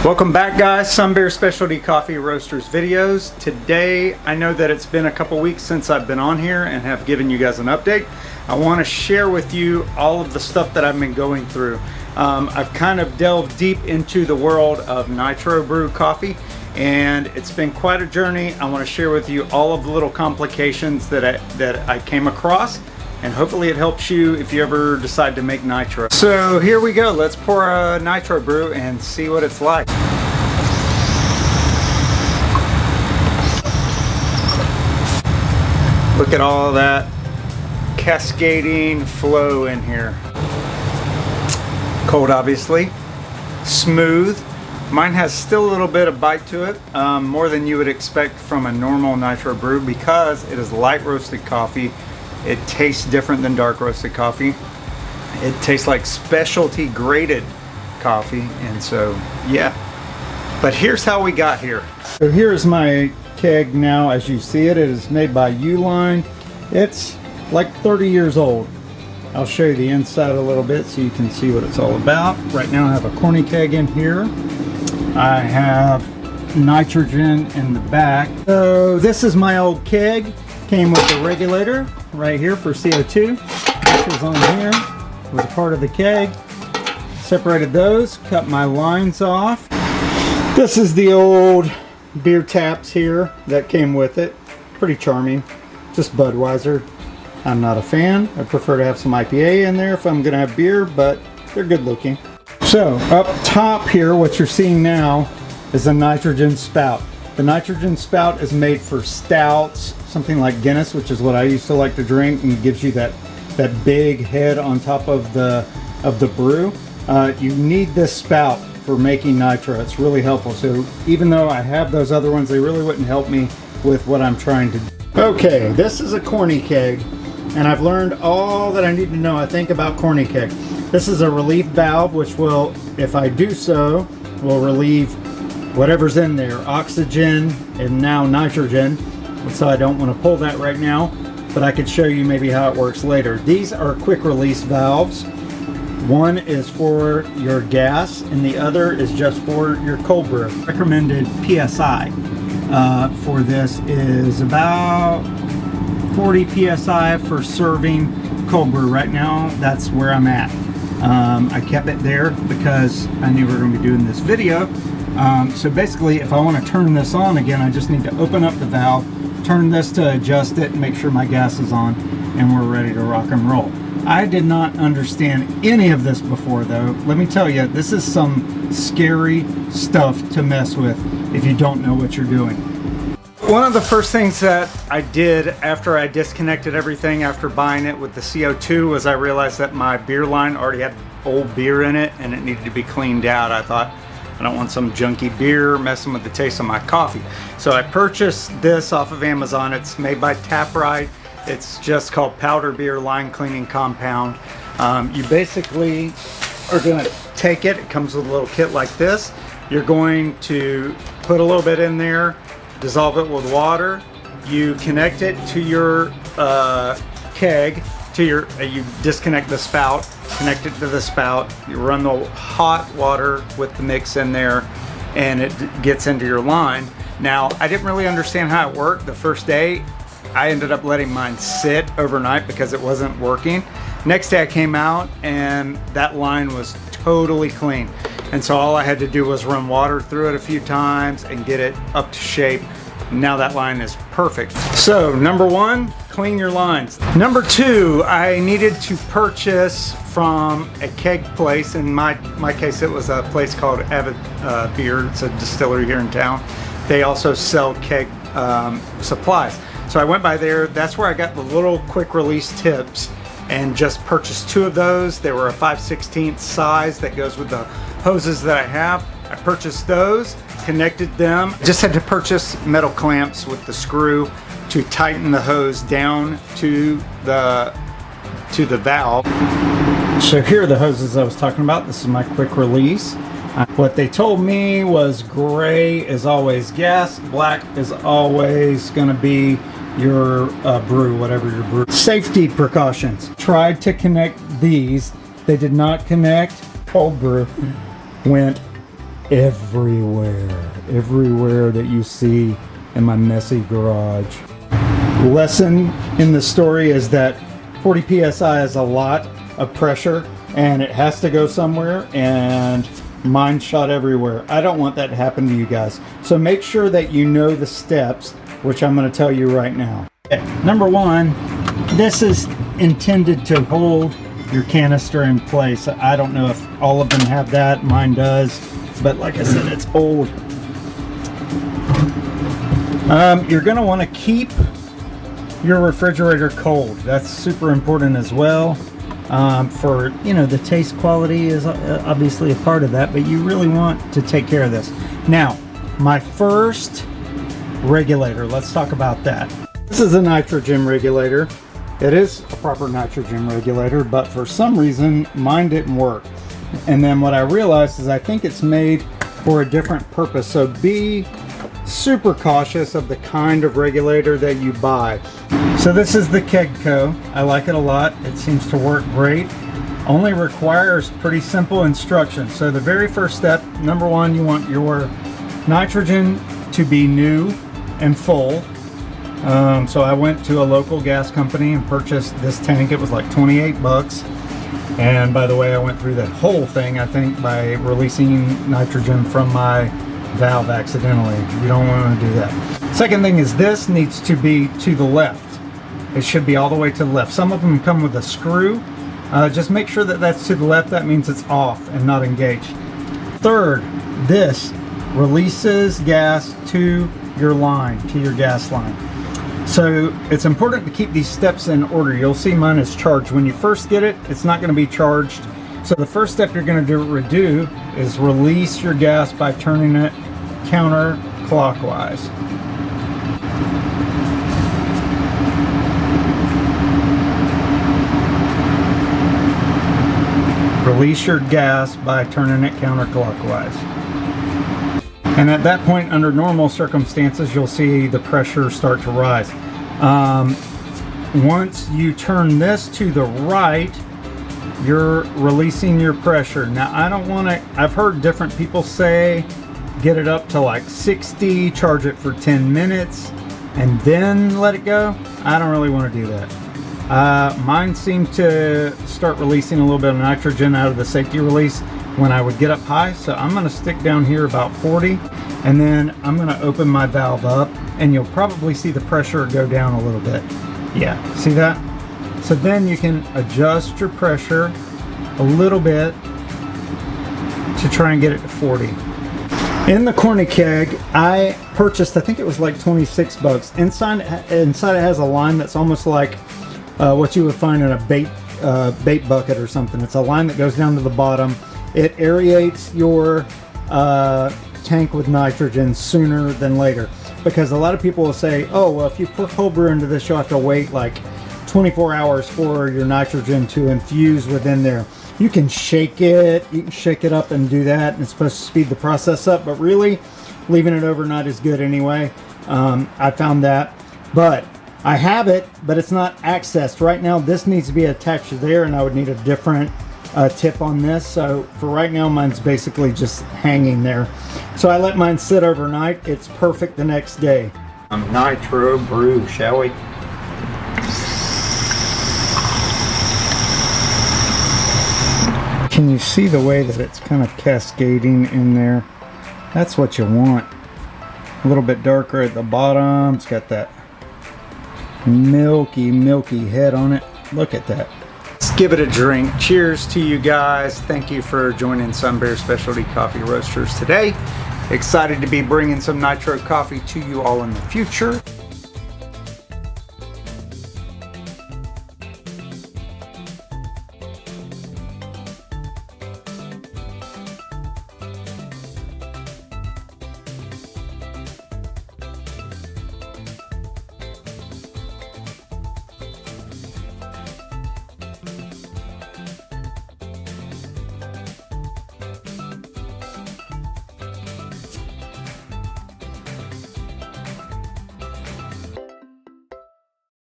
Welcome back, guys. Sun Bear Specialty Coffee Roasters videos. Today, I know that it's been a couple weeks since I've been on here and have given you guys an update. I want to share with you all of the stuff that I've been going through. I've kind of delved deep into the world of Nitro Brew coffee, and it's been quite a journey. I want to share with you all of the little complications that I came across, and hopefully it helps you if you ever decide to make nitro. So here we go. Let's pour a nitro brew and see what it's like. Look at all that cascading flow in here. Cold, obviously. Smooth. Mine has still a little bit of bite to it, more than you would expect from a normal nitro brew because it is light roasted coffee. It tastes different than dark roasted coffee. It tastes like specialty graded coffee, and so yeah. But here's how we got here. So here's my keg now. As you see it, it is made by ULine. It's like 30 years old. I'll show you the inside a little bit so you can see what it's all about. Right now I have a corny keg in here. I have nitrogen in the back. So this is my old keg. Came with the regulator right here for CO2. This was on here. It was a part of the keg. Separated those, cut my lines off. This is the old beer taps here that came with it. Pretty charming. Just Budweiser. I'm not a fan. I prefer to have some IPA in there if I'm gonna have beer, but they're good looking. So up top here, what you're seeing now is a nitrogen spout. The nitrogen spout is made for stouts, something like Guinness, which is what I used to like to drink, and gives you that big head on top of the brew. You need this spout for making nitro. It's really helpful. So even though I have those other ones, they really wouldn't help me with what I'm trying to do. Okay, this is a corny keg, and I've learned all that I need to know, I think, about corny keg. This is a relief valve, which will, if I do so, will relieve whatever's in there, oxygen and now nitrogen. So I don't want to pull that right now, but I could show you maybe how it works later. These are quick release valves. One is for your gas and the other is just for your cold brew. Recommended PSI for this is about 40 PSI for serving cold brew. Right now, that's where I'm at. I kept it there because I knew we were going to be doing this video. So basically, if I want to turn this on again, I just need to open up the valve, turn this to adjust it, and make sure my gas is on, and we're ready to rock and roll. I did not understand any of this before, though. Let me tell you, this is some scary stuff to mess with if you don't know what you're doing. One of the first things that I did after I disconnected everything after buying it with the CO2 was I realized that my beer line already had old beer in it and it needed to be cleaned out. I thought, I don't want some junky beer messing with the taste of my coffee. So I purchased this off of Amazon. It's made by Taprite. It's just called Powder Beer Line Cleaning Compound. You basically are gonna take it. It comes with a little kit like this. You're going to put a little bit in there, dissolve it with water. You connect it to your keg, you disconnect the spout, connect it to the spout, you run the hot water with the mix in there, and it gets into your line. Now, I didn't really understand how it worked the first day. I ended up letting mine sit overnight because it wasn't working. Next day I came out and that line was totally clean. And so all I had to do was run water through it a few times and get it up to shape. Now that line is perfect. So number one, clean your lines. Number two, I needed to purchase from a keg place. In my case, it was a place called Avid Beer. It's a distillery here in town. They also sell keg supplies. So I went by there. That's where I got the little quick release tips and just purchased two of those. They were a 5/16 size that goes with the hoses that I have. I purchased those, connected them. Just had to purchase metal clamps with the screw to tighten the hose down to the valve. So here are the hoses I was talking about. This is my quick release. What they told me was gray is always gas, black is always gonna be your brew, whatever your brew. Safety precautions. Tried to connect these. They did not connect. Cold brew went everywhere that you see in my messy garage. Lesson in the story is that 40 psi is a lot of pressure and it has to go somewhere, and mine shot everywhere. I don't want that to happen to you guys. So make sure that you know the steps, which I'm going to tell you right now. Okay. Number one, this is intended to hold your canister in place. I don't know if all of them have that. Mine does, but like I said, it's old. You're going to want to keep your refrigerator cold. That's super important as well. For, you know, the taste quality is obviously a part of that, but you really want to take care of this. Now, my first regulator, let's talk about that. This is a nitrogen regulator. It is a proper nitrogen regulator, but for some reason mine didn't work. And then what I realized is I think it's made for a different purpose. So be super cautious of the kind of regulator that you buy. So this is the Kegco. I like it a lot. It seems to work great. Only requires pretty simple instructions. So the very first step, number one, you want your nitrogen to be new and full. So I went to a local gas company and purchased this tank. It was like 28 bucks. And by the way, I went through that whole thing, I think, by releasing nitrogen from my valve accidentally. You don't want to do that. Second thing is this needs to be to the left. It should be all the way to the left. Some of them come with a screw. Just make sure that that's to the left. That means it's off and not engaged. Third, this releases gas to your line, to your gas line. So it's important to keep these steps in order. You'll see mine is charged. When you first get it, it's not going to be charged. So the first step you're going to do is release your gas by turning it counterclockwise. Release your gas by turning it counterclockwise. And at that point, under normal circumstances, you'll see the pressure start to rise. Once you turn this to the right, you're releasing your pressure. Now, I don't want to, I've heard different people say, get it up to like 60, charge it for 10 minutes, and then let it go. I don't really want to do that. Mine seemed to start releasing a little bit of nitrogen out of the safety release when I would get up high. So I'm going to stick down here about 40, and then I'm going to open my valve up, and you'll probably see the pressure go down a little bit. Yeah, see that? So then you can adjust your pressure a little bit to try and get it to 40. In the corny keg, I purchased, I think it was like 26 bucks. Inside it has a line that's almost like what you would find in a bait bucket or something. It's a line that goes down to the bottom. It aerates your tank with nitrogen sooner than later, because a lot of people will say, oh, well, if you put cold brew into this, you'll have to wait like 24 hours for your nitrogen to infuse within there. You can shake it up and do that, and it's supposed to speed the process up, but really leaving it overnight is good anyway. I found that, but I have it, but it's not accessed right now. This needs to be attached to there, and I would need a different tip on this. So for right now, mine's basically just hanging there. So I let mine sit overnight. It's perfect the next day. Nitro brew, shall we? Can you see the way that it's kind of cascading in there? That's what you want. A little bit darker at the bottom. It's got that milky head on it. Look at that. Let's give it a drink. Cheers to you guys. Thank you for joining Sunbear Specialty Coffee Roasters today. Excited to be bringing some Nitro coffee to you all in the future.